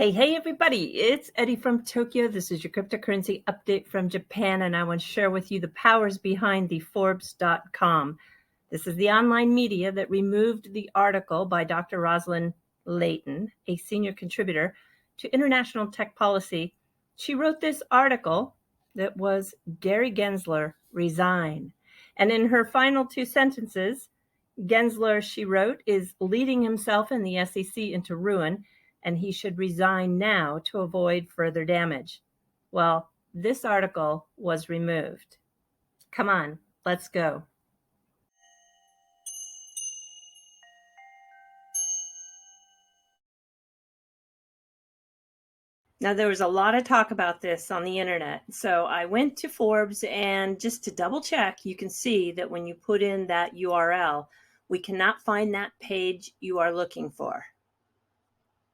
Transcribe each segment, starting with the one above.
Hey, everybody, it's Eddie from Tokyo. This is your cryptocurrency update from Japan, and I want to share with you the powers behind the Forbes.com. This is the online media that removed the article by Dr. Rosalind Layton, a senior contributor to international tech policy. She wrote this article that was Gary Gensler resign. And in her final two sentences, Gensler, she wrote, is leading himself and the SEC into ruin, and he should resign now to avoid further damage. Well, this article was removed. Come on, let's go. Now, there was a lot of talk about this on the internet. So I went to Forbes, and just to double check, you can see that when you put in that URL, we cannot find that page you are looking for.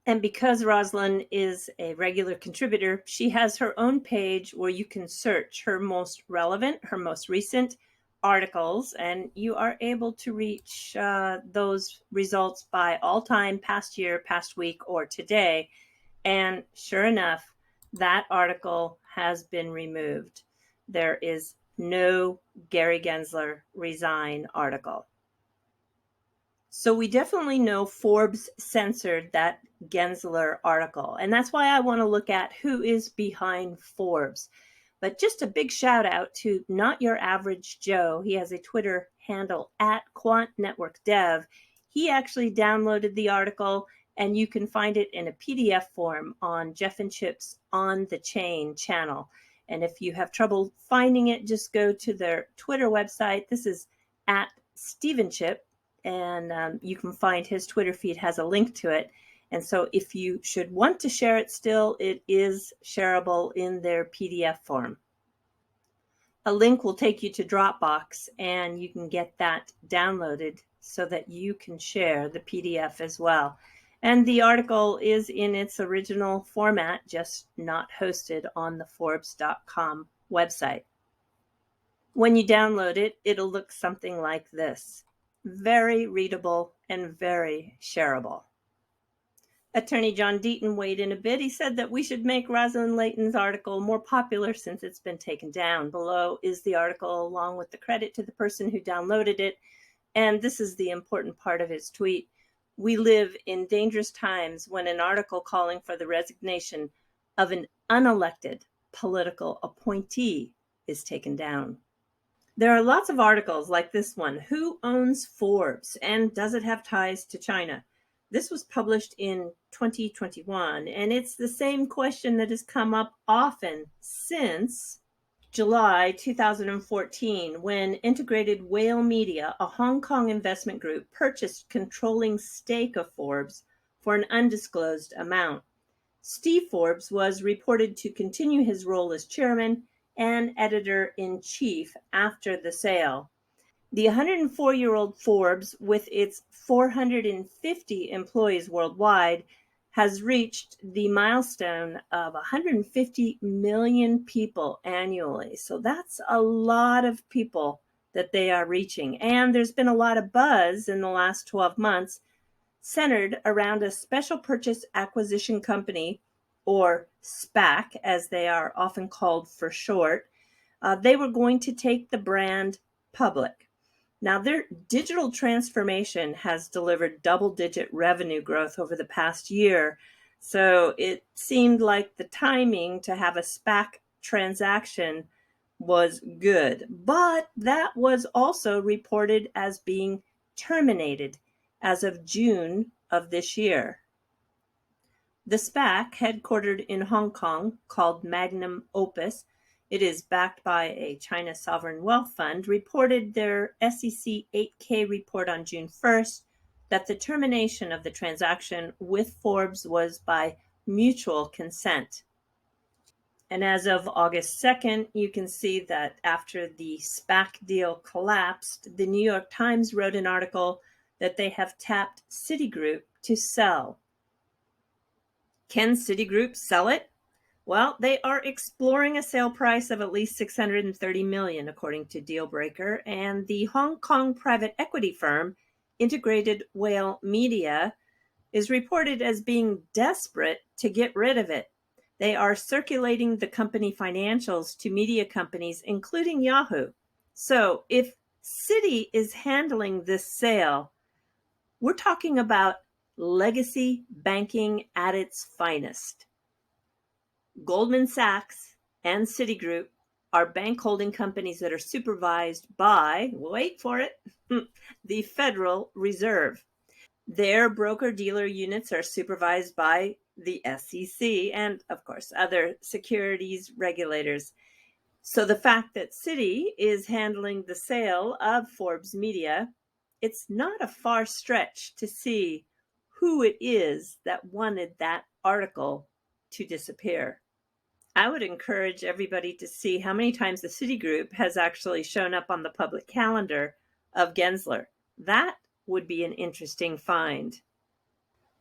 And because Rosalind is a regular contributor, she has her own page where you can search her most relevant, her most recent articles, and you are able to reach those results by all time, past year, past week, or today. And sure enough, that article has been removed. There is no Gary Gensler resign article. So we definitely know Forbes censored that Gensler article. And that's why I want to look at who is behind Forbes. But just a big shout out to Not Your Average Joe. He has a Twitter handle at Quant Network Dev. He actually downloaded the article, and you can find it in a PDF form on Jeff and Chip's On the Chain channel. And if you have trouble finding it, just go to their Twitter website. This is at Stephen Chip. And you can find his Twitter feed has a link to it. And so if you should want to share it still, it is shareable in their PDF form. A link will take you to Dropbox, and you can get that downloaded so that you can share the PDF as well. And the article is in its original format, just not hosted on the Forbes.com website. When you download it, it'll look something like this. Very readable and very shareable. Attorney John Deaton weighed in a bit. He said that we should make Rosalind Layton's article more popular since it's been taken down. Below is the article along with the credit to the person who downloaded it. And this is the important part of his tweet. We live in dangerous times when an article calling for the resignation of an unelected political appointee is taken down. There are lots of articles like this one. Who owns Forbes, and does it have ties to China? This was published in 2021, and it's the same question that has come up often since July 2014, when Integrated Whale Media, a Hong Kong investment group, purchased controlling stake of Forbes for an undisclosed amount. Steve Forbes was reported to continue his role as chairman and editor-in-chief after the sale. The 104-year-old Forbes, with its 450 employees worldwide, has reached the milestone of 150 million people annually. So that's a lot of people that they are reaching. And there's been a lot of buzz in the last 12 months centered around a special purchase acquisition company, or SPAC, as they are often called for short. They were going to take the brand public. Now, their digital transformation has delivered double-digit revenue growth over the past year, so it seemed like the timing to have a SPAC transaction was good. But that was also reported as being terminated as of June of this year. The SPAC, headquartered in Hong Kong, called Magnum Opus, it is backed by a China sovereign wealth fund, reported their SEC 8K report on June 1st that the termination of the transaction with Forbes was by mutual consent. And as of August 2nd, you can see that after the SPAC deal collapsed, the New York Times wrote an article that they have tapped Citigroup to sell. Can Citigroup sell it? Well, they are exploring a sale price of at least $630 million, according to Dealbreaker, and the Hong Kong private equity firm, Integrated Whale Media, is reported as being desperate to get rid of it. They are circulating the company financials to media companies, including Yahoo. So if Citi is handling this sale, we're talking about legacy banking at its finest. Goldman Sachs and Citigroup are bank holding companies that are supervised by, wait for it, the Federal Reserve. Their broker-dealer units are supervised by the SEC and, of course, other securities regulators. So the fact that Citi is handling the sale of Forbes Media, it's not a far stretch to see who it is that wanted that article to disappear. I would encourage everybody to see how many times the Citigroup has actually shown up on the public calendar of Gensler. That would be an interesting find.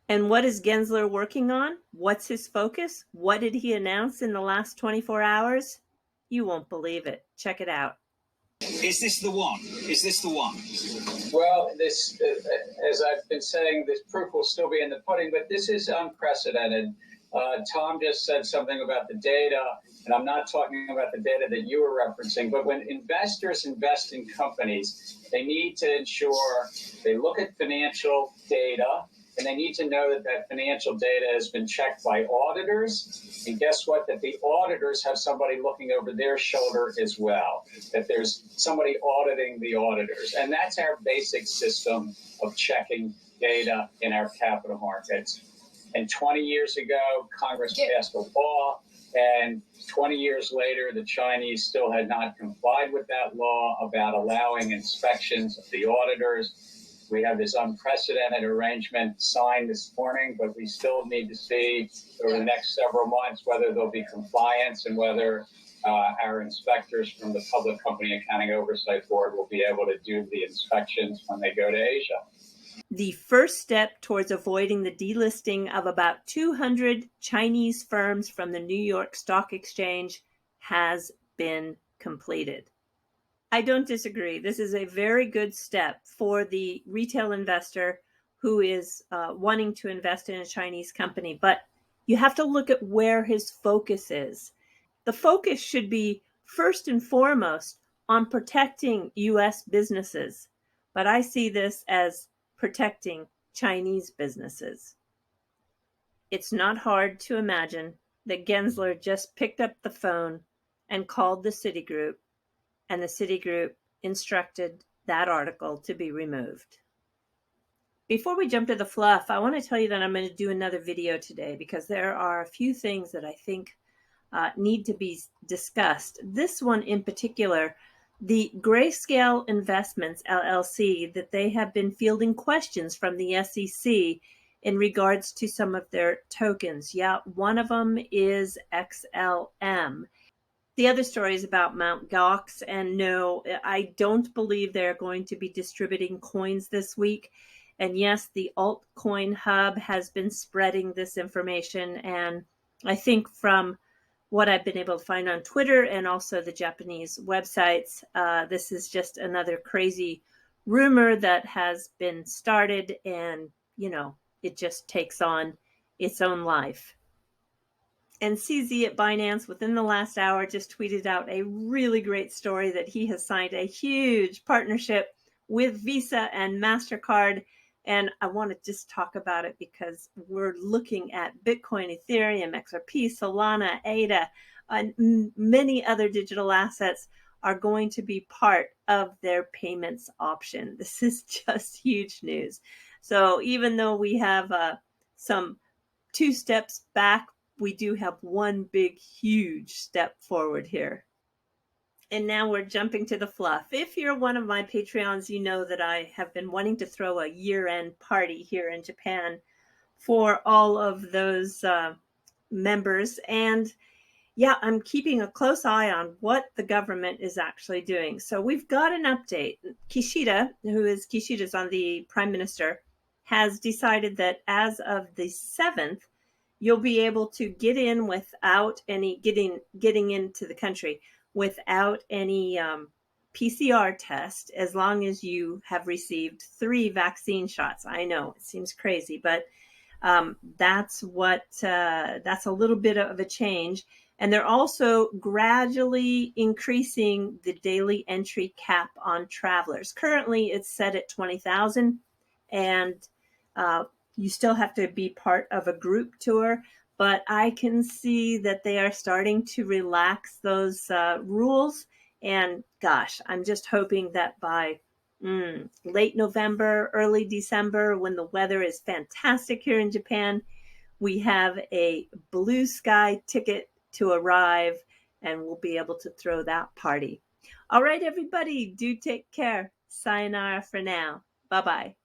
And what is Gensler working on? What's his focus? What did he announce in the last 24 hours? You won't believe it. Check it out. Is this the one? Is this the one? Well, this, as I've been saying, this proof will still be in the pudding, but this is unprecedented. Tom just said something about the data, and I'm not talking about the data that you were referencing, but when investors invest in companies, they need to ensure they look at financial data, and they need to know that that financial data has been checked by auditors. And guess what? That the auditors have somebody looking over their shoulder as well, that there's somebody auditing the auditors. And that's our basic system of checking data in our capital markets. And 20 years ago, Congress passed a law, and 20 years later, the Chinese still had not complied with that law about allowing inspections of the auditors. We have this unprecedented arrangement signed this morning, but we still need to see over the next several months whether there'll be compliance and whether our inspectors from the Public Company Accounting Oversight Board will be able to do the inspections when they go to Asia. The first step towards avoiding the delisting of about 200 Chinese firms from the New York Stock Exchange has been completed. I don't disagree. This is a very good step for the retail investor who is wanting to invest in a Chinese company, but you have to look at where his focus is. The focus should be first and foremost on protecting U.S. businesses, but I see this as protecting Chinese businesses. It's not hard to imagine that Gensler just picked up the phone and called the Citigroup, and the Citigroup instructed that article to be removed. Before we jump to the fluff, I want to tell you that I'm going to do another video today because there are a few things that I think need to be discussed. This one in particular, the Grayscale Investments LLC, that they have been fielding questions from the SEC in regards to some of their tokens. Yeah, one of them is XLM. The other story is about Mt. Gox, and no, I don't believe they're going to be distributing coins this week. And yes, the altcoin hub has been spreading this information, and I think from what I've been able to find on Twitter and also the Japanese websites, this is just another crazy rumor that has been started, and it just takes on its own life. And CZ at Binance within the last hour just tweeted out a really great story that he has signed a huge partnership with Visa and MasterCard. And I want to just talk about it because we're looking at Bitcoin, Ethereum, XRP, Solana, ADA, and many other digital assets are going to be part of their payments option. This is just huge news. So even though we have some 2 steps back, we do have one big, huge step forward here. And now we're jumping to the fluff. If you're one of my Patreons, you know that I have been wanting to throw a year-end party here in Japan for all of those members. And yeah, I'm keeping a close eye on what the government is actually doing. So we've got an update. Kishida's on the Prime Minister, has decided that as of the 7th, you'll be able to get in without any getting into the country without any PCR test, as long as you have received 3 vaccine shots. I know it seems crazy, but That's a little bit of a change. And they're also gradually increasing the daily entry cap on travelers. Currently, it's set at 20,000, and you still have to be part of a group tour. But I can see that they are starting to relax those rules. And gosh, I'm just hoping that by late November, early December, when the weather is fantastic here in Japan, we have a blue sky ticket to arrive, and we'll be able to throw that party. All right, everybody, do take care. Sayonara for now. Bye-bye.